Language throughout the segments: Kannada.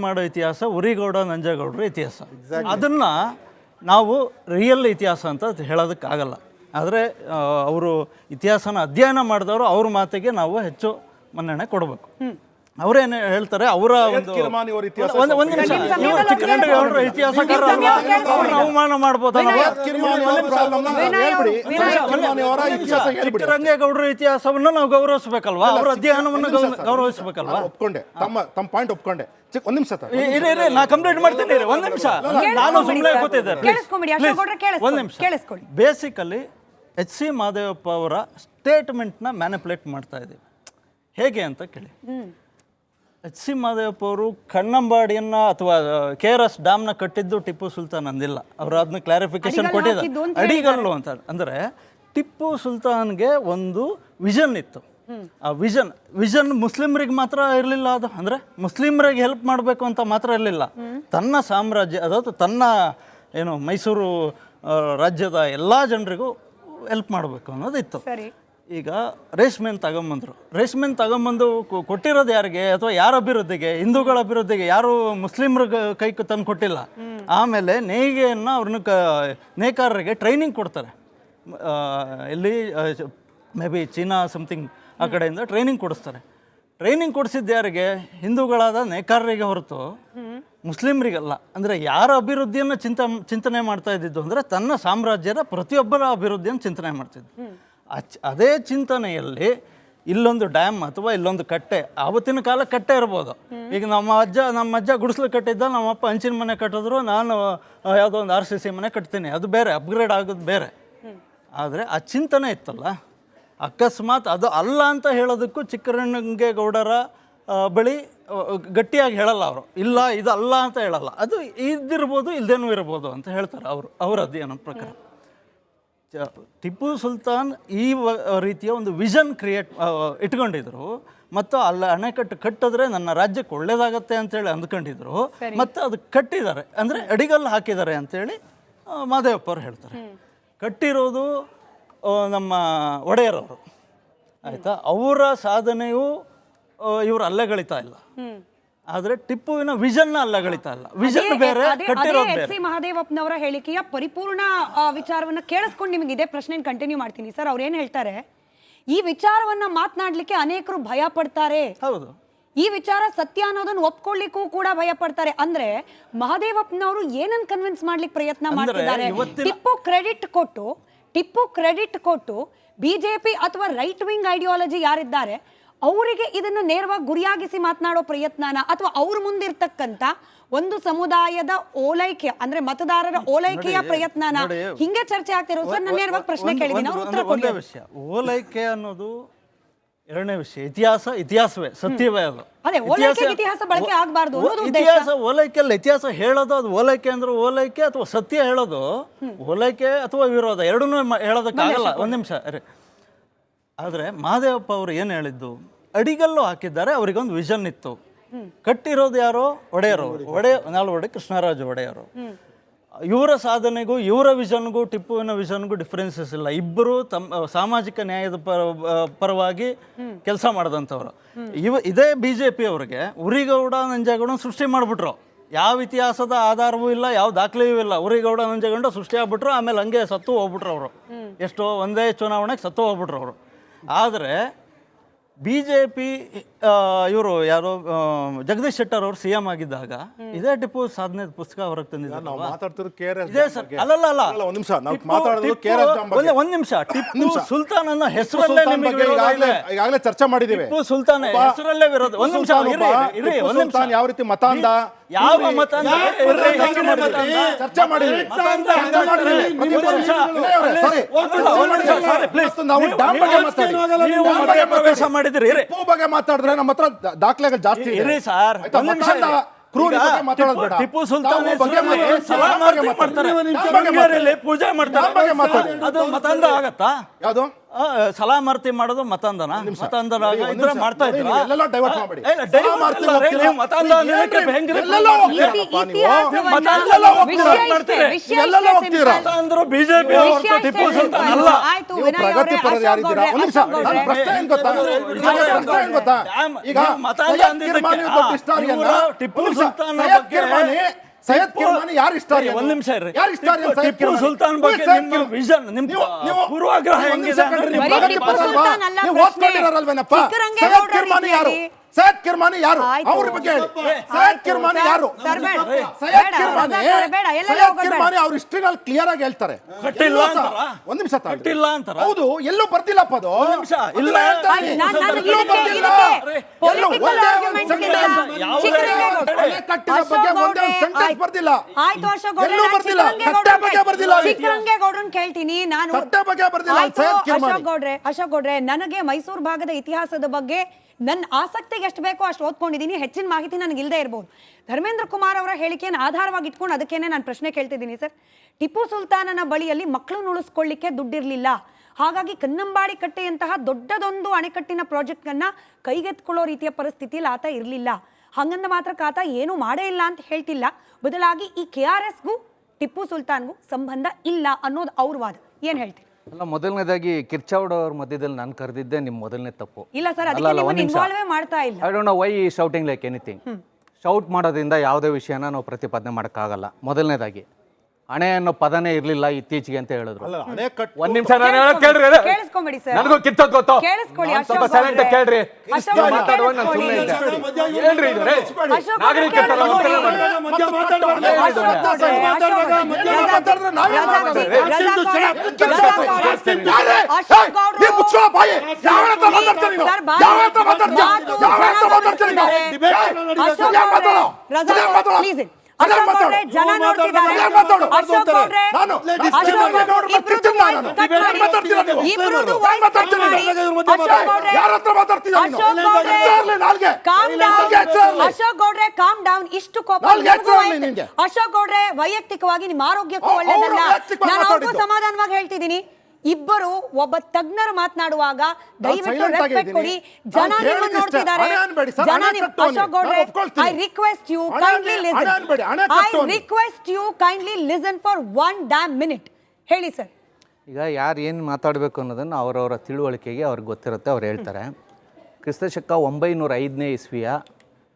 ಮಾಡೋ ಇತಿಹಾಸ ಉರಿಗೌಡ ನಂಜೇಗೌಡರ ಇತಿಹಾಸ. ಅದನ್ನು ನಾವು ರಿಯಲ್ ಇತಿಹಾಸ ಅಂತ ಹೇಳೋದಕ್ಕಾಗಲ್ಲ. ಆದರೆ ಅವರು ಇತಿಹಾಸನ ಅಧ್ಯಯನ ಮಾಡಿದವರು ಅವ್ರ ಮಾತಿಗೆ ನಾವು ಹೆಚ್ಚು ಮನ್ನಣೆ ಕೊಡಬೇಕು. ಅವರೇನು ಹೇಳ್ತಾರೆ, ಅವರ ಒಂದು ಇತಿಹಾಸಕಾರರಲ್ಲ, ಅವಮಾನ ಮಾಡ್ಬೋದಲ್ಲ. ಚಿಕ್ಕರಂಗೇಗೌಡರ ಇತಿಹಾಸವನ್ನು ನಾವು ಗೌರವಿಸಬೇಕಲ್ವಾ, ಅವರ ಅಧ್ಯಯನವನ್ನು ಗೌರವಿಸಬೇಕಲ್ವಾ? ಒಪ್ಕೊಂಡೆ, ತಮ್ಮ ಪಾಯಿಂಟ್ ಒಪ್ಕೊಂಡೆ. ಒಂದ್ ನಿಮಿಷ ನಾ ಕಂಪ್ಲೀಟ್ ಮಾಡ್ತೀನಿ. ಒಂದ್ ನಿಮಿಷ, ನಾನು ಸುಮ್ಮನೆ ಕೂತಿದ್ದೆ. ಒಂದ್ ನಿಮಿಷ. ಬೇಸಿಕಲಿ ಎಚ್ ಸಿ ಮಹದೇವಪ್ಪ ಅವರ ಸ್ಟೇಟ್ಮೆಂಟ್ನ ಮ್ಯಾನಿಪುಲೇಟ್ ಮಾಡ್ತಾ ಇದ್ದೀವಿ. ಹೇಗೆ ಅಂತ ಕೇಳಿ. ಎಚ್ ಸಿ ಮಹದೇವಪ್ಪ ಅವರು ಕಣ್ಣಂಬಾಡಿಯನ್ನ ಅಥವಾ KRS ಡ್ಯಾಮ್ನ ಕಟ್ಟಿದ್ದು ಟಿಪ್ಪು ಸುಲ್ತಾನ್ ಅಂದಿಲ್ಲ. ಅವರು ಅದನ್ನ ಕ್ಲಾರಿಫಿಕೇಶನ್ ಕೊಟ್ಟಿದ್ದಾರೆ. ಅಡಿಗಲ್ಲು ಅಂತ ಅಂದರೆ ಟಿಪ್ಪು ಸುಲ್ತಾನ್ಗೆ ಒಂದು ವಿಷನ್ ಇತ್ತು. ಆ ವಿಷನ್ ಮುಸ್ಲಿಮ್ರಿಗೆ ಮಾತ್ರ ಇರಲಿಲ್ಲ. ಅದು ಅಂದರೆ ಮುಸ್ಲಿಮ್ರಿಗೆ ಹೆಲ್ಪ್ ಮಾಡಬೇಕು ಅಂತ ಮಾತ್ರ ಇರಲಿಲ್ಲ, ತನ್ನ ಸಾಮ್ರಾಜ್ಯ ಅದಾದ ತನ್ನ ಏನು ಮೈಸೂರು ರಾಜ್ಯದ ಎಲ್ಲ ಜನರಿಗೂ ಹೆಲ್ಪ್ ಮಾಡಬೇಕು ಅನ್ನೋದಿತ್ತು. ಈಗ ರೇಷ್ಮೆನ್ ತಗೊಂಬಂದು ಕೊಟ್ಟಿರೋದು ಯಾರಿಗೆ ಅಥವಾ ಯಾರ ಅಭಿವೃದ್ಧಿಗೆ? ಹಿಂದೂಗಳ ಅಭಿವೃದ್ಧಿಗೆ. ಯಾರು ಮುಸ್ಲಿಮ್ರ ಕೈ ತಂದು ಕೊಟ್ಟಿಲ್ಲ. ಆಮೇಲೆ ನೇಯ್ಗೆಯನ್ನು ಅವ್ರನ್ನ ನೇಕಾರರಿಗೆ ಟ್ರೈನಿಂಗ್ ಕೊಡ್ತಾರೆ. ಎಲ್ಲಿ ಮೇ ಬಿ ಚೀನಾ ಸಮಥಿಂಗ್ ಆ ಕಡೆಯಿಂದ ಟ್ರೈನಿಂಗ್ ಕೊಡಿಸ್ತಾರೆ. ಟ್ರೈನಿಂಗ್ ಕೊಡಿಸಿದ್ದು ಯಾರಿಗೆ? ಹಿಂದೂಗಳಾದ ನೇಕಾರರಿಗೆ ಹೊರತು ಮುಸ್ಲಿಮ್ರಿಗಲ್ಲ. ಅಂದರೆ ಯಾರ ಅಭಿವೃದ್ಧಿಯನ್ನು ಚಿಂತನೆ ಮಾಡ್ತಾ ಇದ್ದಿದ್ದು ಅಂದರೆ ತನ್ನ ಸಾಮ್ರಾಜ್ಯದ ಪ್ರತಿಯೊಬ್ಬರ ಅಭಿವೃದ್ಧಿಯನ್ನು ಚಿಂತನೆ ಮಾಡ್ತಿದ್ದು. ಅದೇ ಚಿಂತನೆಯಲ್ಲಿ ಇಲ್ಲೊಂದು ಡ್ಯಾಮ್ ಅಥವಾ ಇಲ್ಲೊಂದು ಕಟ್ಟೆ, ಆವತ್ತಿನ ಕಾಲ ಕಟ್ಟೆ ಇರ್ಬೋದು. ಈಗ ನಮ್ಮ ಅಜ್ಜ ಗುಡಿಸ್ಲು ಕಟ್ಟಿದ್ದ, ನಮ್ಮಪ್ಪ ಹಂಚಿನ ಮನೆ ಕಟ್ಟಿದ್ರು, ನಾನು ಯಾವುದೋ ಒಂದು RCC ಮನೆ ಕಟ್ತೀನಿ, ಅದು ಬೇರೆ, ಅಪ್ಗ್ರೇಡ್ ಆಗೋದು ಬೇರೆ. ಆದರೆ ಆ ಚಿಂತನೆ ಇತ್ತಲ್ಲ, ಅಕಸ್ಮಾತ್ ಅದು ಅಲ್ಲ ಅಂತ ಹೇಳೋದಕ್ಕೂ ಚಿಕ್ಕರಂಗೇಗೌಡರ ಬಳಿ ಗಟ್ಟಿಯಾಗಿ ಹೇಳಲ್ಲ ಅವರು. ಇಲ್ಲ ಇದು ಅಲ್ಲ ಅಂತ ಹೇಳಲ್ಲ, ಅದು ಇದ್ದಿರ್ಬೋದು ಇಲ್ದೇನೂ ಇರ್ಬೋದು ಅಂತ ಹೇಳ್ತಾರೆ ಅವರ ಅಧ್ಯಯನ ಪ್ರಕಾರ. ಟಿಪ್ಪು ಸುಲ್ತಾನ್ ಈ ರೀತಿಯ ಒಂದು ವಿಷನ್ ಇಟ್ಕೊಂಡಿದ್ರು ಮತ್ತು ಅಲ್ಲಿ ಅಣೆಕಟ್ಟು ಕಟ್ಟಿದ್ರೆ ನನ್ನ ರಾಜ್ಯಕ್ಕೆ ಒಳ್ಳೇದಾಗತ್ತೆ ಅಂತೇಳಿ ಅಂದ್ಕೊಂಡಿದ್ರು. ಮತ್ತು ಅದು ಕಟ್ಟಿದ್ದಾರೆ, ಅಂದರೆ ಅಡಿಗಲ್ಲು ಹಾಕಿದ್ದಾರೆ ಅಂತೇಳಿ ಮಹದೇವಪ್ಪ ಅವ್ರು ಹೇಳ್ತಾರೆ. ಕಟ್ಟಿರೋದು ನಮ್ಮ ಒಡೆಯರವರು, ಆಯಿತಾ? ಅವರ ಸಾಧನೆಯು ಇವರು ಅಲ್ಲಗಳಿತಾ ಇಲ್ಲ. ಆದ್ರೆ ಟಿಪ್ಪುವಿನ ವಿಷನ್ ಅಲ್ಲಗಳಿತಾ ಇಲ್ಲ. ವಿಷನ್ ಬೇರೆ, ಕಟ್ಟಿರೋದು ಬೇರೆ. ಮಹದೇವಪ್ಪನವರ ಹೇಳಿಕೆಯ ಪರಿಪೂರ್ಣ ವಿಚಾರವನ್ನ ಕೇಳಿಸ್ಕೊಂಡು ನಿಮಗೆ ಇದೇ ಪ್ರಶ್ನೆ ಕಂಟಿನ್ಯೂ ಮಾಡ್ತೀನಿ ಸರ್. ಅವ್ರು ಏನ್ ಹೇಳ್ತಾರೆ, ಈ ವಿಚಾರವನ್ನ ಮಾತನಾಡ್ಲಿಕ್ಕೆ ಅನೇಕರು ಭಯ ಪಡ್ತಾರೆ. ಹೌದು, ಈ ವಿಚಾರ ಸತ್ಯ ಅನ್ನೋದನ್ನ ಒಪ್ಕೊಳ್ಳಿಕ್ಕೂ ಕೂಡ ಭಯ ಪಡ್ತಾರೆ. ಅಂದ್ರೆ ಮಹದೇವಪ್ಪನವರು ಏನನ್ನ ಕನ್ವಿನ್ಸ್ ಮಾಡ್ಲಿಕ್ಕೆ ಪ್ರಯತ್ನ ಮಾಡ್ತಿದ್ದಾರೆ? ಟಿಪ್ಪು ಕ್ರೆಡಿಟ್ ಕೊಟ್ಟು ಬಿಜೆಪಿ ಅಥವಾ ರೈಟ್ ವಿಂಗ್ ಐಡಿಯಾಲಜಿ ಯಾರಿದ್ದಾರೆ ಅವರಿಗೆ ಇದನ್ನ ನೇರವಾಗಿ ಗುರಿಯಾಗಿಸಿ ಮಾತನಾಡೋ ಪ್ರಯತ್ನನ, ಅಥವಾ ಅವ್ರ ಮುಂದಿರ್ತಕ್ಕಂಥ ಒಂದು ಸಮುದಾಯದ ಓಲೈಕೆ ಅಂದ್ರೆ ಮತದಾರರ ಓಲೈಕೆಯ ಪ್ರಯತ್ನನ, ಹಿಂಗೆ ಚರ್ಚೆ ಆಗ್ತಿರೋ ಸರ್? ನಾನು ನೇರವಾಗಿ ಪ್ರಶ್ನೆ ಕೇಳಿದ್ದೀನಿ, ಅವ್ರು ಉತ್ತರ ಕೊಡಿ. ವಿಷಯ ಓಲೈಕೆ ಅನ್ನೋದು ಎರಡನೇ ವಿಷಯ. ಇತಿಹಾಸವೇ ಸತ್ಯವೇ ಅದು. ಅದೇ ಓಲೈಕೆ ಇತಿಹಾಸ ಬಳಕೆ ಆಗಬಾರ್ದು ಅನ್ನೋದು ಉದ್ದೇಶ. ಇತಿಹಾಸ ಓಲೈಕೆ ಅಲ್ಲ, ಇತಿಹಾಸ ಹೇಳೋದು ಅದು ಓಲೈಕೆ ಅಂದ್ರೆ ಓಲೈಕೆ ಅಥವಾ ಸತ್ಯ ಹೇಳೋದು ಓಲೈಕೆ ಅಥವಾ ವಿರೋಧ ಎರಡನ್ನೂ ಹೇಳೋದಕ್ಕಾಗಲ್ಲ. ಒಂದು ನಿಮಿಷ. ಆದರೆ ಮಹದೇವಪ್ಪ ಅವರು ಏನು ಹೇಳಿದ್ದು, ಅಡಿಗಲ್ಲು ಹಾಕಿದ್ದಾರೆ, ಅವರಿಗೊಂದು ವಿಷನ್ ಇತ್ತು. ಕಟ್ಟಿರೋದು ಯಾರೋ? ನಾಲ್ವಡಿ ಕೃಷ್ಣರಾಜ ಒಡೆಯರು. ಇವರ ಸಾಧನೆಗೂ ಇವರ ವಿಷನ್ಗೂ ಟಿಪ್ಪುವಿನ ವಿಷನ್ಗೂ ಡಿಫ್ರೆನ್ಸಸ್ ಇಲ್ಲ. ಇಬ್ಬರು ಸಾಮಾಜಿಕ ನ್ಯಾಯದ ಪರವಾಗಿ ಕೆಲಸ ಮಾಡಿದಂಥವ್ರು. ಇದೇ BJP ಅವರಿಗೆ ಉರಿಗೌಡ ನಂಜೇಗೌಡ ಸೃಷ್ಟಿ ಮಾಡಿಬಿಟ್ರು. ಯಾವ ಇತಿಹಾಸದ ಆಧಾರವೂ ಇಲ್ಲ, ಯಾವ ದಾಖಲೆಯೂ ಇಲ್ಲ. ಉರಿಗೌಡ ನಂಜೇಗೌಡ ಸೃಷ್ಟಿ ಆಗ್ಬಿಟ್ರು, ಆಮೇಲೆ ಹಂಗೆ ಸತ್ತು ಹೋಗ್ಬಿಟ್ರು ಅವರು. ಎಷ್ಟೋ ಒಂದೇ ಚುನಾವಣೆಗೆ ಸತ್ತು ಹೋಗ್ಬಿಟ್ರು ಅವರು. ಆದರೆ BJP ಇವರು ಯಾರೋ ಜಗದೀಶ್ ಶೆಟ್ಟರ್ ಅವರು CM ಆಗಿದ್ದಾಗ ಇದೇ ಟಿಪ್ಪು ಸಾಧನೆ ಪುಸ್ತಕ ಹೊರಗೆ ತಂದಿದ್ದಾರೆ. ಒಂದ್ ನಿಮಿಷ. ಟಿಪ್ಪು ಸುಲ್ತಾನ್ ಅನ್ನೋ ಹೆಸರಲ್ಲೇ ಈಗಾಗಲೇ ಚರ್ಚೆ ಮಾಡಿದ್ದೀವಿ. ಟಿಪ್ಪು ಸುಲ್ತಾನ್ ಹೆಸರಲ್ಲೇ ವಿರೋಧ. ಒಂದ್ ನಿಮಿಷ ಯಾವ ರೀತಿ ಮತ ಅಂದ, ಯಾವ ಮತ ಚರ್ಚೆ ಮಾಡಿದ್ವಿ. ಪ್ರವೇಶ ಮಾಡಿದ್ರಿ ಬಗ್ಗೆ ಮಾತಾಡಿದ್ರೆ ನಮ್ಮ ಹತ್ರ ದಾಖಲೆಗಳು ಜಾಸ್ತಿ ಇರಿ ಸರ್. ಟಿಪ್ಪು ಸುಲ್ತಾನ್ ಪೂಜೆ ಮಾಡ್ತಾರೆ, ಅದು ಮತಾಂಧ ಆಗತ್ತಾ? ಯಾವುದು ಸಲಾಮರ್ತಿ ಮಾಡೋದು ಮತಾಂಧನ ಮತಾಂಧನ ಇದ್ರೆ ಮಾಡ್ತಾ ಇದ್ರ ಎಲ್ಲೆಲ್ಲ ಡೈವರ್ಟ್ ಮಾಡಬೇಡಿ. ಬಿಜೆಪಿ ಟಿಪ್ಪು ಸುಲ್ತಾನ್ ಅಲ್ಲ. ಪ್ರಗತಿಪರ ಯಾರಿದ್ದೀರಾ? ಒಂದ್ ನಿಮಿಷ, ನನ್ನ ಪ್ರಶ್ನೆ ಏನ್ ಗೊತ್ತಾ? ಈಗ ಟಿಪ್ಪು ಸುಲ್ತಾನ್ ಸೈಯದ್ ಕಿರ್ಮಾನಿ ಯಾರು ಹಿಸ್ಟಾರಿಯನ್? ಒಂದ್ ನಿಮಿಷ ಇರ್ರಿ. ಯಾರು ಹಿಸ್ಟಾರಿಯನ್? ಟಿಪ್ಪು ಸುಲ್ತಾನ್ ಬಗ್ಗೆ ನಿಮ್ಮ ವಿಷನ್, ನಿಮ್ಮ ಪೂರ್ವಾಗ್ರಹ ಹೆಂಗಿದೆ? ನೀವು ಓದ್ಕೊಂಡಿರಲ್ವೇನಪ್ಪ? ಸೈಯದ್ ಕಿರ್ಮಾನಿ ಯಾರು? ಸೈಯದ್ ಕಿರ್ಮಾನಿ ಯಾರು? ಅವ್ರ ಬಗ್ಗೆ ಹೇಳಿ. ಸೈಯದ್ ಕಿರ್ಮಾನಿ ಯಾರು? ಸೈಯದ್ ಕಿರ್ಮಾನಿ ಅವ್ರ ಹಿಸ್ಟ್ರಿನಲ್ಲಿ ಕ್ಲಿಯರ್ ಆಗಿ ಹೇಳ್ತಾರೆ. ಕಟ್ಟಿಲ್ಲ ಅಂತಾರ? ಒಂದ್ ನಿಮಿಷ ತಾಳಿ. ಕಟ್ಟಿಲ್ಲ ಅಂತಾರ? ಹೌದು, ಎಲ್ಲೂ ಬರ್ತಿಲ್ಲಪ್ಪ ಅದು. ಒಂದ್ ನಿಮಿಷ ಇಲ್ಲ. ಕೇಳ್ತೀನಿ ನಾನು. ಅಶೋಕ್ ಗೌಡ್ರೆ, ನನಗೆ ಮೈಸೂರು ಭಾಗದ ಇತಿಹಾಸದ ಬಗ್ಗೆ ನನ್ನ ಆಸಕ್ತಿಗೆ ಎಷ್ಟು ಬೇಕೋ ಅಷ್ಟು ಓದ್ಕೊಂಡಿದ್ದೀನಿ. ಹೆಚ್ಚಿನ ಮಾಹಿತಿ ನನಗೆ ಇಲ್ಲದೆ ಇರಬಹುದು. ಧರ್ಮೇಂದ್ರ ಕುಮಾರ್ ಅವರ ಹೇಳಿಕೆಯನ್ನು ಆಧಾರವಾಗಿ ಇಟ್ಕೊಂಡು ಅದಕ್ಕೇನೆ ನಾನು ಪ್ರಶ್ನೆ ಕೇಳ್ತಿದ್ದೀನಿ ಸರ್. ಟಿಪ್ಪು ಸುಲ್ತಾನನ ಬಳಿಯಲ್ಲಿ ಮಕ್ಕಳು ಉಳಿಸ್ಕೊಳ್ಳಿಕ್ಕೆ ದುಡ್ಡಿರಲಿಲ್ಲ. ಹಾಗಾಗಿ ಕನ್ನಂಬಾಡಿ ಕಟ್ಟೆಯಂತಹ ದೊಡ್ಡದೊಂದು ಅಣೆಕಟ್ಟಿನ ಪ್ರಾಜೆಕ್ಟ್ ಅನ್ನ ಕೈಗೆತ್ಕೊಳ್ಳೋ ರೀತಿಯ ಪರಿಸ್ಥಿತಿಯಲ್ಲಿ ಆತ ಇರಲಿಲ್ಲ. ಹಂಗಂದ ಮಾತ್ರ ಆತ ಏನೂ ಮಾಡೇ ಇಲ್ಲ ಅಂತ ಹೇಳ್ತಿಲ್ಲ. ಬದಲಾಗಿ ಈ KRSಗೂ ಟಿಪ್ಪು ಸುಲ್ತಾನ್ಗೂ ಸಂಬಂಧ ಇಲ್ಲ ಅನ್ನೋದು ಅವ್ರ ವಾದ. ಏನ್ ಹೇಳ್ತೀರಿ? ಅಲ್ಲ, ಮೊದಲನೇದಾಗಿ ಕಿರ್ಚಾವಡ್ ಅವ್ರ ಮಧ್ಯದಲ್ಲಿ ನಾನು ಕರೆದಿದ್ದೆ ನಿಮ್ಮ ಮೊದಲನೇ ತಪ್ಪು. ಇಲ್ಲ ಸರ್, ಅದಕ್ಕೆ ನಿಮ್ಮನ್ನ ಇನ್ವಾಲ್ವ್ ಮಾಡ್ತಾ ಇಲ್ಲ. I don't know why shouting like anything. Shout ಮಾಡೋದ್ರಿಂದ ಯಾವುದೇ ವಿಷಯನ ನಾವು ಪ್ರತಿಪಾದನೆ ಮಾಡೋಕ್ಕಾಗಲ್ಲ. ಮೊದಲನೇದಾಗಿ ಅಣೆ ಅನ್ನೋ ಪದನೇ ಇರ್ಲಿಲ್ಲ ಇತ್ತೀಚೆಗೆ ಅಂತ ಹೇಳಿದ್ರು. ಒಂದ್ ನಿಮಿಷ ನಾನು ಹೇಳೋದು ಕೇಳ್ರಿ. ಕೇಳಿಸ್ಕೊಂಬಿಡಿ ಸರ್. ನನಗೂ ಕಿತ್ತೋದ್ ಗೊತ್ತು. ಕೇಳಿಸ್ಕೊಳ್ಳಿ. ಸ್ವಲ್ಪ ಸೈಲೆಂಟ್ ಕೇಳ್ರಿ. ಮಾತಾಡುವಾಗ ನಾನು ಸುಮ್ಮನೆ ಇದ್ದೆ. ಹೇಳ್ರಿ ಇದು ನಾಗರಿಕತೆ ಜನ ನೋಡ್ತಿದ್ದಾರೆ. ಅಶೋಕ್ ಗೌಡ್ರೆ ಕಾಮ್ ಡೌನ್. ಇಷ್ಟು ಕೋಪ ಅಶೋಕ್ ಗೌಡ್ರೆ ವೈಯಕ್ತಿಕವಾಗಿ ನಿಮ್ಮ ಆರೋಗ್ಯಕ್ಕೂ ಒಳ್ಳೆಯದಲ್ಲ. ನಾನು ಅವ್ರಿಗೂ ಸಮಾಧಾನವಾಗಿ ಹೇಳ್ತಿದ್ದೀನಿ. ಇಬ್ಬರು ಒಬ್ಬ ತಜ್ಞರು ಮಾತನಾಡುವಾಗ ದಯವಿಟ್ಟು ರೆಸ್ಪೆಕ್ಟ್ ಕೊಡಿ. ಜನ ನಿಮ್ಮನ್ನು ನೋಡ್ತಿದ್ದಾರೆ. ಅಶೋಕ್ ಗೌಡ್ರೆ, I request you kindly listen for 1 damn minute. ಹೇಳಿ ಸರ್. ಈಗ ಯಾರು ಏನು ಮಾತಾಡಬೇಕು ಅನ್ನೋದನ್ನು ಅವರವರ ತಿಳುವಳಿಕೆಗೆ ಅವ್ರಿಗೆ ಗೊತ್ತಿರುತ್ತೆ, ಅವ್ರು ಹೇಳ್ತಾರೆ. ಕ್ರಿಸ್ತಶಕ 905ನೇ ಇಸ್ವಿಯ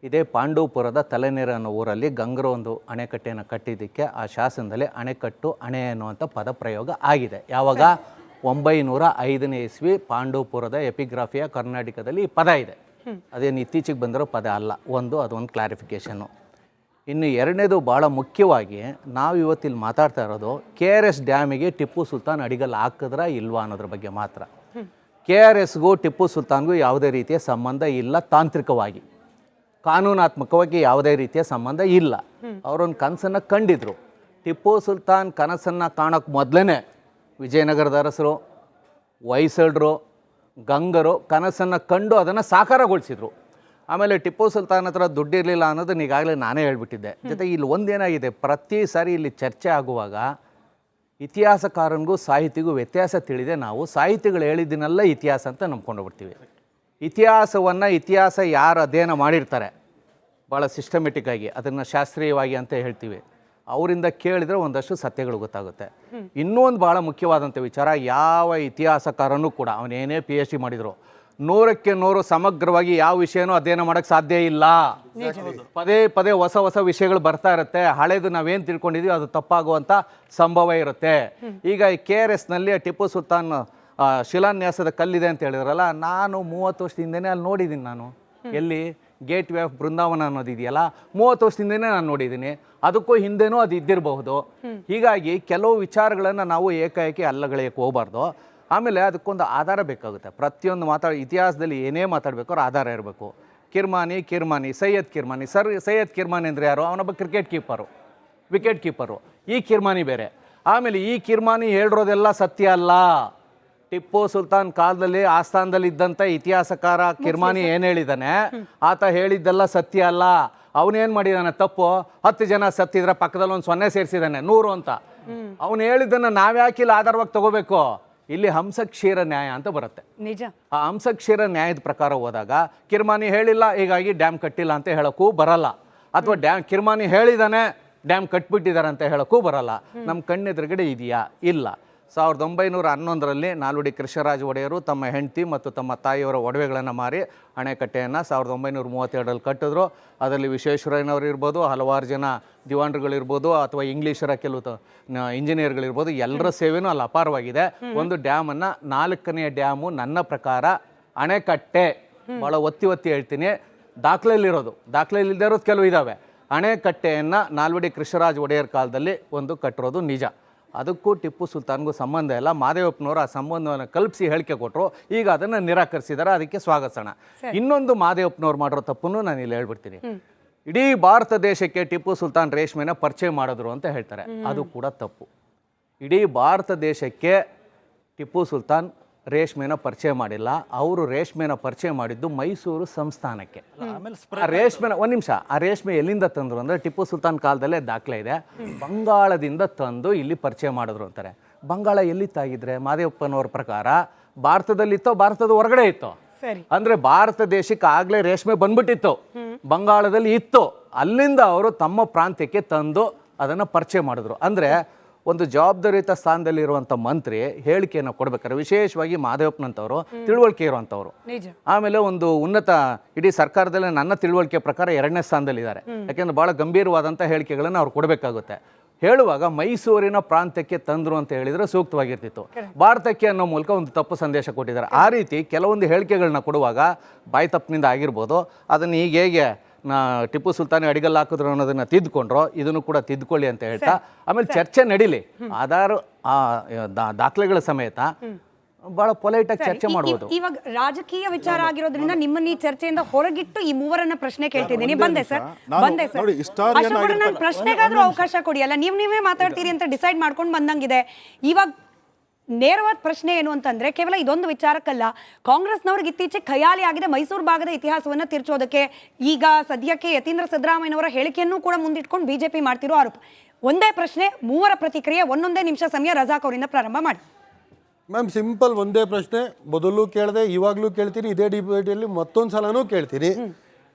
ಇದೇ ಪಾಂಡವಪುರದ ತಲೆನೇರ ಅನ್ನೋ ಊರಲ್ಲಿ ಗಂಗರ ಒಂದು ಅಣೆಕಟ್ಟೆಯನ್ನು ಕಟ್ಟಿದ್ದಕ್ಕೆ ಆ ಶಾಸನದಲ್ಲಿ ಅಣೆಕಟ್ಟು ಅಣೆ ಅನ್ನುವಂಥ ಪದ ಪ್ರಯೋಗ ಆಗಿದೆ. ಯಾವಾಗ? 905ನೇ ಇಸ್ವಿ ಪಾಂಡವಪುರದ ಎಪಿಗ್ರಾಫಿಯ ಕರ್ನಾಟಕದಲ್ಲಿ ಈ ಪದ ಇದೆ. ಅದೇನು ಇತ್ತೀಚೆಗೆ ಬಂದಿರೋ ಪದ ಅಲ್ಲ. ಅದೊಂದು ಕ್ಲಾರಿಫಿಕೇಷನ್ನು. ಇನ್ನು ಎರಡನೇದು ಭಾಳ ಮುಖ್ಯವಾಗಿ ನಾವು ಇವತ್ತಿಲ್ಲಿ ಮಾತಾಡ್ತಾ ಇರೋದು KRS ಡ್ಯಾಮಿಗೆ ಟಿಪ್ಪು ಸುಲ್ತಾನ್ ಅಡಿಗಲ್ಲು ಹಾಕಿದ್ರಾ ಇಲ್ವಾ ಅನ್ನೋದ್ರ ಬಗ್ಗೆ ಮಾತ್ರ. KRSಗೂ ಟಿಪ್ಪು ಸುಲ್ತಾನ್ಗೂ ಯಾವುದೇ ರೀತಿಯ ಸಂಬಂಧ ಇಲ್ಲ. ತಾಂತ್ರಿಕವಾಗಿ ಕಾನೂನಾತ್ಮಕವಾಗಿ ಯಾವುದೇ ರೀತಿಯ ಸಂಬಂಧ ಇಲ್ಲ. ಅವರೊಂದು ಕನಸನ್ನು ಕಂಡಿದ್ರು. ಟಿಪ್ಪು ಸುಲ್ತಾನ್ ಕನಸನ್ನು ಕಾಣೋಕ್ಕೆ ಮೊದಲೇ ವಿಜಯನಗರದ ಅರಸರು, ಹೊಯ್ಸಳರು, ಗಂಗರು ಕನಸನ್ನು ಕಂಡು ಅದನ್ನು ಸಾಕಾರಗೊಳಿಸಿದ್ರು. ಆಮೇಲೆ ಟಿಪ್ಪು ಸುಲ್ತಾನ್ ಹತ್ರ ದುಡ್ಡಿರಲಿಲ್ಲ ಅನ್ನೋದನ್ನ ಈಗಾಗಲೇ ನಾನೇ ಹೇಳ್ಬಿಟ್ಟಿದ್ದೆ. ಜೊತೆಗೆ ಇಲ್ಲಿ ಒಂದೇನಾಗಿದೆ, ಪ್ರತಿ ಸಾರಿ ಇಲ್ಲಿ ಚರ್ಚೆ ಆಗುವಾಗ ಇತಿಹಾಸಕಾರನಿಗೂ ಸಾಹಿತಿಗೂ ವ್ಯತ್ಯಾಸ ತಿಳಿದೆ. ನಾವು ಸಾಹಿತಿಗಳು ಹೇಳಿದ್ದನ್ನೆಲ್ಲ ಇತಿಹಾಸ ಅಂತ ನಂಬ್ಕೊಂಡು ಬಿಡ್ತೀವಿ. ಇತಿಹಾಸ ಯಾರು ಅಧ್ಯಯನ ಮಾಡಿರ್ತಾರೆ ಭಾಳ ಸಿಸ್ಟಮೆಟಿಕ್ ಆಗಿ, ಅದನ್ನು ಶಾಸ್ತ್ರೀಯವಾಗಿ ಅಂತ ಹೇಳ್ತೀವಿ, ಅವರಿಂದ ಕೇಳಿದರೆ ಒಂದಷ್ಟು ಸತ್ಯಗಳು ಗೊತ್ತಾಗುತ್ತೆ. ಇನ್ನೂ ಒಂದು ಭಾಳ ಮುಖ್ಯವಾದಂಥ ವಿಚಾರ, ಯಾವ ಇತಿಹಾಸಕಾರನೂ ಕೂಡ ಅವನೇನೇ PhD ಮಾಡಿದ್ರು 100ಕ್ಕೆ 100 ಸಮಗ್ರವಾಗಿ ಯಾವ ವಿಷಯನೂ ಅಧ್ಯಯನ ಮಾಡೋಕ್ಕೆ ಸಾಧ್ಯ ಇಲ್ಲ. ಪದೇ ಪದೇ ಹೊಸ ವಿಷಯಗಳು ಬರ್ತಾ ಇರುತ್ತೆ. ಹಳೇದು ನಾವೇನು ತಿಳ್ಕೊಂಡಿದ್ದೀವಿ ಅದು ತಪ್ಪಾಗುವಂಥ ಸಂಭವ ಇರುತ್ತೆ. ಈಗ KRSನಲ್ಲಿ ಟಿಪ್ಪು ಸುಲ್ತಾನ್ ಶಿಲಾನ್ಯಾಸದ ಕಲ್ಲಿದೆ ಅಂತ ಹೇಳಿದ್ರಲ್ಲ, ನಾನು 30 ವರ್ಷದಿಂದನೇ ಅಲ್ಲಿ ನೋಡಿದ್ದೀನಿ. ನಾನು ಎಲ್ಲಿ ಗೇಟ್ ವೇ ಆಫ್ ಬೃಂದಾವನ ಅನ್ನೋದಿದೆಯಲ್ಲ, 30 ವರ್ಷದಿಂದನೇ ನಾನು ನೋಡಿದ್ದೀನಿ. ಅದಕ್ಕೂ ಹಿಂದೆನೂ ಅದು ಇದ್ದಿರಬಹುದು. ಹೀಗಾಗಿ ಕೆಲವು ವಿಚಾರಗಳನ್ನು ನಾವು ಏಕಾಏಕಿ ಅಲ್ಲಗಳೆಯಕ್ಕೆ ಹೋಗಬಾರ್ದು. ಆಮೇಲೆ ಅದಕ್ಕೊಂದು ಆಧಾರ ಬೇಕಾಗುತ್ತೆ. ಪ್ರತಿಯೊಂದು ಇತಿಹಾಸದಲ್ಲಿ ಏನೇ ಮಾತಾಡಬೇಕಾದ್ರೂ ಆಧಾರ ಇರಬೇಕು. ಕಿರ್ಮಾನಿ ಸೈಯದ್ ಕಿರ್ಮಾನಿ ಅಂದರೆ ಯಾರು? ಅವನೊಬ್ಬ ವಿಕೆಟ್ ಕೀಪರು. ಈ ಕಿರ್ಮಾನಿ ಬೇರೆ. ಆಮೇಲೆ ಈ ಕಿರ್ಮಾನಿ ಹೇಳಿರೋದೆಲ್ಲ ಸತ್ಯ ಅಲ್ಲ. ಟಿಪ್ಪು ಸುಲ್ತಾನ್ ಕಾಲದಲ್ಲಿ ಆಸ್ಥಾನದಲ್ಲಿ ಇದ್ದಂಥ ಇತಿಹಾಸಕಾರ ಕಿರ್ಮಾನಿ ಏನು ಹೇಳಿದ್ದಾನೆ, ಆತ ಹೇಳಿದ್ದೆಲ್ಲ ಸತ್ಯ ಅಲ್ಲ. ಅವನೇನು ಮಾಡಿದಾನೆ ತಪ್ಪು? 10 ಜನ ಸತ್ತಿದ್ರೆ ಪಕ್ಕದಲ್ಲಿ ಒಂದು 0 ಸೇರಿಸಿದ್ದಾನೆ 100 ಅಂತ. ಅವನು ಹೇಳಿದ್ದನ್ನು ನಾವ್ಯಾಕಿಲ್ಲ ಆಧಾರವಾಗಿ ತಗೋಬೇಕು? ಇಲ್ಲಿ ಹಂಸಕ್ಷೀರ ನ್ಯಾಯ ಅಂತ ಬರುತ್ತೆ. ನಿಜ. ಆ ಹಂಸಕ್ಷೀರ ನ್ಯಾಯದ ಪ್ರಕಾರ ಹೋದಾಗ ಕಿರ್ಮಾನಿ ಹೇಳಿಲ್ಲ ಹೀಗಾಗಿ ಡ್ಯಾಮ್ ಕಟ್ಟಿಲ್ಲ ಅಂತ ಹೇಳಕ್ಕೂ ಬರಲ್ಲ, ಅಥವಾ ಕಿರ್ಮಾನಿ ಹೇಳಿದಾನೆ ಡ್ಯಾಮ್ ಕಟ್ಬಿಟ್ಟಿದ್ದಾರೆ ಅಂತ ಹೇಳಕ್ಕೂ ಬರಲ್ಲ. ನಮ್ಮ ಕಣ್ಣೆದುರುಗಡೆ ಇದೆಯಾ? ಇಲ್ಲ. 1911ರಲ್ಲಿ ನಾಲ್ವಡಿ ಕೃಷ್ಣರಾಜ ಒಡೆಯರು ತಮ್ಮ ಹೆಂಡತಿ ಮತ್ತು ತಮ್ಮ ತಾಯಿಯವರ ಒಡವೆಗಳನ್ನು ಮಾರಿ ಅಣೆಕಟ್ಟೆಯನ್ನು 1932ರಲ್ಲಿ ಕಟ್ಟಿದ್ರು. ಅದರಲ್ಲಿ ವಿಶ್ವೇಶ್ವರಯ್ಯನವರು ಇರ್ಬೋದು, ಹಲವಾರು ಜನ ದಿವಾನ್ರುಗಳಿರ್ಬೋದು, ಅಥವಾ ಇಂಗ್ಲೀಷರ ಕೆಲವು ಇಂಜಿನಿಯರ್ಗಳಿರ್ಬೋದು, ಎಲ್ಲರ ಸೇವೆನೂ ಅಲ್ಲಿ ಅಪಾರವಾಗಿದೆ. ಒಂದು ಡ್ಯಾಮನ್ನು 4ನೇ ಡ್ಯಾಮು ನನ್ನ ಪ್ರಕಾರ ಅಣೆಕಟ್ಟೆ, ಭಾಳ ಒತ್ತಿ ಹೇಳ್ತೀನಿ, ದಾಖಲೆಯಲ್ಲಿರೋದು, ದಾಖಲೆಯಲ್ಲಿ ಇಲ್ಲದೆ ಇರೋದು ಕೆಲವು ಇದ್ದಾವೆ. ಅಣೆಕಟ್ಟೆಯನ್ನು ನಾಲ್ವಡಿ ಕೃಷ್ಣರಾಜ ಒಡೆಯರ್ ಕಾಲದಲ್ಲಿ ಒಂದು ಕಟ್ಟಿರೋದು ನಿಜ. ಅದಕ್ಕೂ ಟಿಪ್ಪು ಸುಲ್ತಾನ್ಗೂ ಸಂಬಂಧ ಇಲ್ಲ. ಮಹದೇವಪ್ಪನವರು ಆ ಸಂಬಂಧವನ್ನು ಕಲ್ಪಿಸಿ ಹೇಳಿಕೆ ಕೊಟ್ಟರು. ಈಗ ಅದನ್ನು ನಿರಾಕರಿಸಿದ್ದಾರೆ, ಅದಕ್ಕೆ ಸ್ವಾಗತಿಸೋಣ. ಇನ್ನೊಂದು ಮಹದೇವಪ್ಪನವ್ರು ಮಾಡಿರೋ ತಪ್ಪನ್ನು ನಾನು ಇಲ್ಲಿ ಹೇಳ್ಬಿಡ್ತೀನಿ. ಇಡೀ ಭಾರತ ದೇಶಕ್ಕೆ ಟಿಪ್ಪು ಸುಲ್ತಾನ್ ರೇಷ್ಮೆನ ಪರಿಚಯ ಮಾಡಿದ್ರು ಅಂತ ಹೇಳ್ತಾರೆ. ಅದು ಕೂಡ ತಪ್ಪು. ಇಡೀ ಭಾರತ ದೇಶಕ್ಕೆ ಟಿಪ್ಪು ಸುಲ್ತಾನ್ ರೇಷ್ಮೆನ ಪರಿಚಯ ಮಾಡಿಲ್ಲ. ಅವರು ರೇಷ್ಮೆನ ಪರಿಚಯ ಮಾಡಿದ್ದು ಮೈಸೂರು ಸಂಸ್ಥಾನಕ್ಕೆ. ಆ ರೇಷ್ಮೆನ ಒಂದು ನಿಮಿಷ, ಆ ರೇಷ್ಮೆ ಎಲ್ಲಿಂದ ತಂದರು ಅಂದರೆ ಟಿಪ್ಪು ಸುಲ್ತಾನ್ ಕಾಲದಲ್ಲೇ ದಾಖಲೆ ಇದೆ, ಬಂಗಾಳದಿಂದ ತಂದು ಇಲ್ಲಿ ಪರಿಚಯ ಮಾಡಿದ್ರು ಅಂತಾರೆ. ಬಂಗಾಳ ಎಲ್ಲಿತ್ತಾಗಿದ್ರೆ ಮಹದೇವಪ್ಪನವ್ರ ಪ್ರಕಾರ ಭಾರತದಲ್ಲಿತ್ತೋ ಭಾರತದ ಹೊರಗಡೆ ಇತ್ತೋ? ಅಂದ್ರೆ ಭಾರತ ದೇಶಕ್ಕೆ ಆಗ್ಲೇ ರೇಷ್ಮೆ ಬಂದ್ಬಿಟ್ಟಿತ್ತು, ಬಂಗಾಳದಲ್ಲಿ ಇತ್ತು, ಅಲ್ಲಿಂದ ಅವರು ತಮ್ಮ ಪ್ರಾಂತ್ಯಕ್ಕೆ ತಂದು ಅದನ್ನು ಪರಿಚಯ ಮಾಡಿದ್ರು. ಅಂದ್ರೆ ಒಂದು ಜವಾಬ್ದಾರಿಯುತ ಸ್ಥಾನದಲ್ಲಿರುವಂಥ ಮಂತ್ರಿ ಹೇಳಿಕೆಯನ್ನು ಕೊಡ್ಬೇಕಾದ್ರೆ, ವಿಶೇಷವಾಗಿ ಮಹದೇವಪ್ಪನಂತವರು ತಿಳುವಳಿಕೆ ಇರುವಂಥವ್ರು, ಆಮೇಲೆ ಒಂದು ಉನ್ನತ ಇಡೀ ಸರ್ಕಾರದಲ್ಲಿ ನನ್ನ ತಿಳುವಳಿಕೆ ಪ್ರಕಾರ 2ನೇ ಸ್ಥಾನದಲ್ಲಿದ್ದಾರೆ. ಯಾಕೆಂದ್ರೆ ಬಹಳ ಗಂಭೀರವಾದಂಥ ಹೇಳಿಕೆಗಳನ್ನು ಅವ್ರು ಕೊಡಬೇಕಾಗುತ್ತೆ. ಹೇಳುವಾಗ ಮೈಸೂರಿನ ಪ್ರಾಂತ್ಯಕ್ಕೆ ತಂದ್ರು ಅಂತ ಹೇಳಿದ್ರೆ ಸೂಕ್ತವಾಗಿರ್ತಿತ್ತು. ಭಾರತಕ್ಕೆ ಅನ್ನೋ ಮೂಲಕ ಒಂದು ತಪ್ಪು ಸಂದೇಶ ಕೊಟ್ಟಿದ್ದಾರೆ. ಆ ರೀತಿ ಕೆಲವೊಂದು ಹೇಳಿಕೆಗಳನ್ನ ಕೊಡುವಾಗ ಬಾಯಿ ತಪ್ಪಿನಿಂದ ಆಗಿರ್ಬೋದು. ಅದನ್ನು ಈಗ ಹೇಗೆ ಟಿಪ್ಪು ಸುಲ್ತಾನ್ ಅಡಿಗಲ್ ಹಾಕಿದ್ರು ಅನ್ನೋದನ್ನ ತಿದ್ದುಕೊಂಡ್ರು, ಇದನ್ನು ಕೂಡ ತಿದ್ದುಕೊಳ್ಳಿ ಅಂತ ಹೇಳ್ತಾ ಆಮೇಲೆ ಚರ್ಚೆ ನಡೀಲಿ, ಆಧಾರ ದಾಖಲೆಗಳ ಸಮೇತ ಬಹಳ ಪೊಲೈಟ್ ಆಗಿ ಚರ್ಚೆ ಮಾಡಬಹುದು. ಇವಾಗ ರಾಜಕೀಯ ವಿಚಾರ ಆಗಿರೋದ್ರಿಂದ ನಿಮ್ಮನ್ನ ಈ ಚರ್ಚೆಯಿಂದ ಹೊರಗಿಟ್ಟು ಈ ಮೂವರನ್ನ ಪ್ರಶ್ನೆ ಕೇಳ್ತಿದ್ದೀನಿ. ಬಂದೆ ಸರ್. ನಾನು ಪ್ರಶ್ನೆಗಾದ್ರೂ ಅವಕಾಶ ಕೊಡಿ. ಅಲ್ಲ ನೀವೇ ಮಾತಾಡ್ತೀರಿ ಅಂತ ಡಿಸೈಡ್ ಮಾಡ್ಕೊಂಡು ಬಂದಂಗಿದೆ. ಇವಾಗ ನೇರವಾದ ಪ್ರಶ್ನೆ ಏನು ಅಂತಂದ್ರೆ, ಕೇವಲ ಇದೊಂದು ವಿಚಾರಕ್ಕಲ್ಲ, ಕಾಂಗ್ರೆಸ್ನವ್ರಿಗೆ ಇತ್ತೀಚೆಗೆ ಖಯಾಲಿ ಆಗಿದೆ ಮೈಸೂರು ಭಾಗದ ಇತಿಹಾಸವನ್ನ ತಿರ್ಚೋದಕ್ಕೆ. ಈಗ ಸದ್ಯಕ್ಕೆ ಯತೀಂದ್ರ ಸಿದ್ದರಾಮಯ್ಯನವರ ಹೇಳಿಕೆಯನ್ನು ಕೂಡ ಮುಂದಿಟ್ಕೊಂಡು ಬಿಜೆಪಿ ಮಾಡ್ತಿರೋ ಆರೋಪ. ಒಂದೇ ಪ್ರಶ್ನೆ, ಮೂವರ ಪ್ರತಿಕ್ರಿಯೆ, ಒಂದೊಂದೇ ನಿಮಿಷ ಸಮಯ. ರಜಾಕ್ ಅವರಿಂದ ಪ್ರಾರಂಭ ಮಾಡಿ. ಮ್ಯಾಮ್, ಸಿಂಪಲ್ ಒಂದೇ ಪ್ರಶ್ನೆ. ಮೊದಲು ಕೇಳಿದೆ, ಇವಾಗಲೂ ಕೇಳ್ತೀನಿ, ಇದೇ ಡಿಬೇಟಲ್ಲಿ ಮತ್ತೊಂದು ಸಲನೂ ಕೇಳ್ತೀನಿ.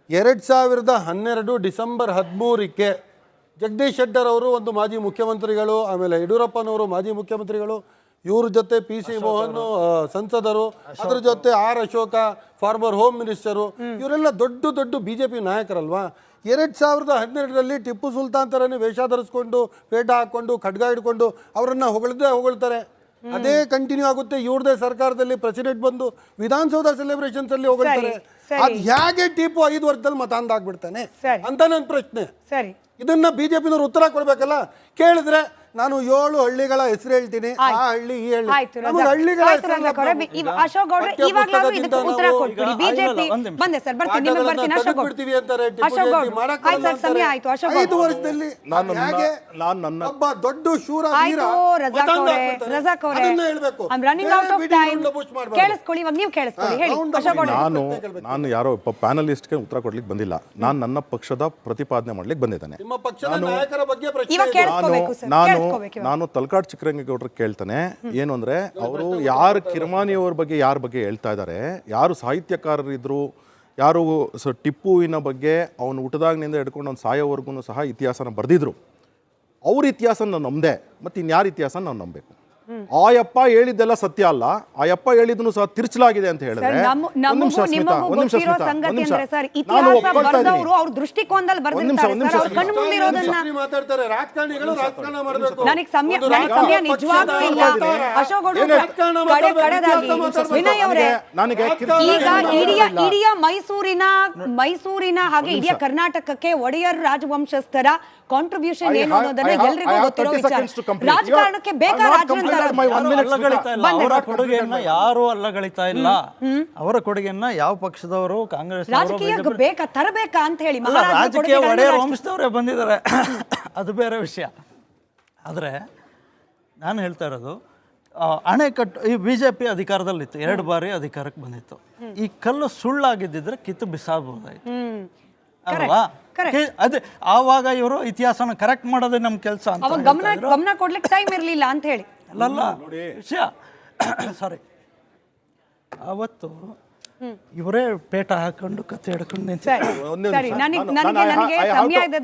2012 ಡಿಸೆಂಬರ್ 13ಕ್ಕೆ ಜಗದೀಶ್ ಶೆಟ್ಟರ್ ಅವರು ಒಂದು ಮಾಜಿ ಮುಖ್ಯಮಂತ್ರಿಗಳು, ಆಮೇಲೆ ಯಡಿಯೂರಪ್ಪನವರು ಮಾಜಿ ಮುಖ್ಯಮಂತ್ರಿಗಳು, ಇವ್ರ ಜೊತೆ PC ಮೋಹನ್ ಸಂಸದರು, ಅದ್ರ ಜೊತೆ R Ashoka farmer home minister, ಇವರೆಲ್ಲ ದೊಡ್ಡ BJP ನಾಯಕರಲ್ವಾ. 2012ರಲ್ಲಿ ಟಿಪ್ಪು ಸುಲ್ತಾನ್ ಥರನೇ ವೇಷ ಧರಿಸ್ಕೊಂಡು, ಪೇಟ ಹಾಕ್ಕೊಂಡು, ಖಡ್ಗ ಹಿಡ್ಕೊಂಡು ಅವರನ್ನು ಹೊಗಳ್ತಾರೆ. ಅದೇ ಕಂಟಿನ್ಯೂ ಆಗುತ್ತೆ. ಇವ್ರದೇ ಸರ್ಕಾರದಲ್ಲಿ ಪ್ರೆಸಿಡೆಂಟ್ ಬಂದು ವಿಧಾನಸೌಧ ಸೆಲೆಬ್ರೇಷನ್ಸ್ ಅಲ್ಲಿ ಹೊಗಳ್ತಾರೆ. ಅದ್ ಹೇಗೆ ಟಿಪ್ಪು 5 ವರ್ಷದಲ್ಲಿ ಮತಾಂಧ ಆಗ್ಬಿಡ್ತಾನೆ ಅಂತ ನನ್ನ ಪ್ರಶ್ನೆ. ಇದನ್ನ ಬಿಜೆಪಿನವ್ರು ಉತ್ತರ ಕೊಡ್ಬೇಕಲ್ಲ. ಕೇಳಿದ್ರೆ ನಾನು 7 ಹಳ್ಳಿಗಳ ಹೆಸರು ಹೇಳ್ತೀನಿ, ಆ ಹಳ್ಳಿ ಈ ಹಳ್ಳಿ, ಹಳ್ಳಿಗಳ ಒಬ್ಬ ದೊಡ್ಡ ಶೂರ ನಾನು ಯಾರೋ ಪ್ಯಾನಲಿಸ್ಟ್ಗೆ ಉತ್ತರ ಕೊಡ್ಲಿಕ್ಕೆ ಬಂದಿಲ್ಲ. ನಾನು ನನ್ನ ಪಕ್ಷದ ಪ್ರತಿಪಾದನೆ ಮಾಡ್ಲಿಕ್ಕೆ ಬಂದಿದ್ದೇನೆ. ನಿಮ್ಮ ಪಕ್ಷದ ನಾಯಕರ ಬಗ್ಗೆ ನಾನು ತಲಕಾಡ್ ಚಿಕ್ಕರಂಗೇಗೌಡರು ಕೇಳ್ತಾನೆ ಏನು ಅಂದ್ರೆ, ಅವರು ಯಾರು ಕಿರ್ಮಾನಿ ಅವ್ರ ಬಗ್ಗೆ ಯಾರ ಬಗ್ಗೆ ಹೇಳ್ತಾ ಇದ್ದಾರೆ, ಯಾರು ಸಾಹಿತ್ಯಕಾರರಿದ್ರು, ಯಾರು ಟಿಪ್ಪುವಿನ ಬಗ್ಗೆ ಅವನು ಹುಟ್ಟದಾಗಿನಿಂದ ಹಿಡ್ಕೊಂಡು ಅವ್ನು ಸಾಯೋವರೆಗೂ ಸಹ ಇತಿಹಾಸನ ಬರೆದಿದ್ರು, ಅವ್ರ ಇತಿಹಾಸ ನಾವು ನಂಬದೆ ಮತ್ತೆ ಇನ್ಯಾರ ಇತಿಹಾಸ ನಾವು ನಂಬಬೇಕು? ಆಯಪ್ಪ ಹೇಳಿದ್ದೆಲ್ಲ ಸತ್ಯ ಅಲ್ಲ, ಆಯಪ್ಪ ಹೇಳಿದ್ನು ಸಹ ತಿರ್ಚಲಾಗಿದೆ ಅಂತ ಹೇಳಿದ್ರೆ ಮೈಸೂರಿನ ಹಾಗೆ ಇಡೀ ಕರ್ನಾಟಕಕ್ಕೆ ಒಡೆಯರ್ ರಾಜವಂಶಸ್ಥರ ಕಾಂಟ್ರಿಬ್ಯೂಷನ್ ಏನು ಅನ್ನೋದನ್ನ ಎಲ್ರಿಗೂ ಗೊತ್ತಿರೋ ವಿಚಾರ. ರಾಜಕಾರಣಕ್ಕೆ ಬೇಕಾದ ಅವರ ಕೊಡುಗೆಯನ್ನ ಯಾರು ಅಲ್ಲಗಳಿತಾ ಇಲ್ಲ. ಅವರ ಕೊಡುಗೆಯನ್ನ ಯಾವ ಪಕ್ಷದವರು, ಕಾಂಗ್ರೆಸ್ ರಾಜಕೀಯ ಬೇಕಾ ತರಬೇಕಾ ಅಂತ ಹೇಳಿ ರಾಜಕೀಯ ಒಡೆಯರ್ ವಂಶದವರೇ ಬಂದಿದ್ದಾರೆ, ಅದು ಬೇರೆ ವಿಷಯ. ಆದ್ರೆ ನಾನು ಹೇಳ್ತಾ ಇರೋದು, ಅಣೆಕಟ್ಟು ಈ ಬಿಜೆಪಿ ಅಧಿಕಾರದಲ್ಲಿತ್ತು, 2 ಬಾರಿ ಅಧಿಕಾರಕ್ಕೆ ಬಂದಿತ್ತು. ಈ ಕಲ್ಲು ಸುಳ್ಳಾಗಿದ್ದಿದ್ರೆ ಕಿತ್ತು ಬಿಸಾಡ್ಬೋದಾಯ್ತು ಅಲ್ವಾ? ಅದೇ ಆವಾಗ ಇವರು ಇತಿಹಾಸನ ಕರೆಕ್ಟ್ ಮಾಡೋದೇ ನಮ್ಮ ಕೆಲಸ ಅಂತ ಗಮನ ಕೊಡ್ಲಿಕ್ಕೆ ಟೈಮ್ ಇರಲಿಲ್ಲ ಅಂತ ಹೇಳಿ ಅಲ್ಲಲ್ಲ ವಿಷಯ. ಸಾರಿ ಅವತ್ತು ಇವರೇ ಪೇಟ ಹಾಕೊಂಡು ಕತ್ತೆ ಹಿಡ್ಕೊಂಡು ನಿಂತಿದ್ದಾರೆ. ಸರಿ ನನಗೆ ಸಮಯ ಇದೆ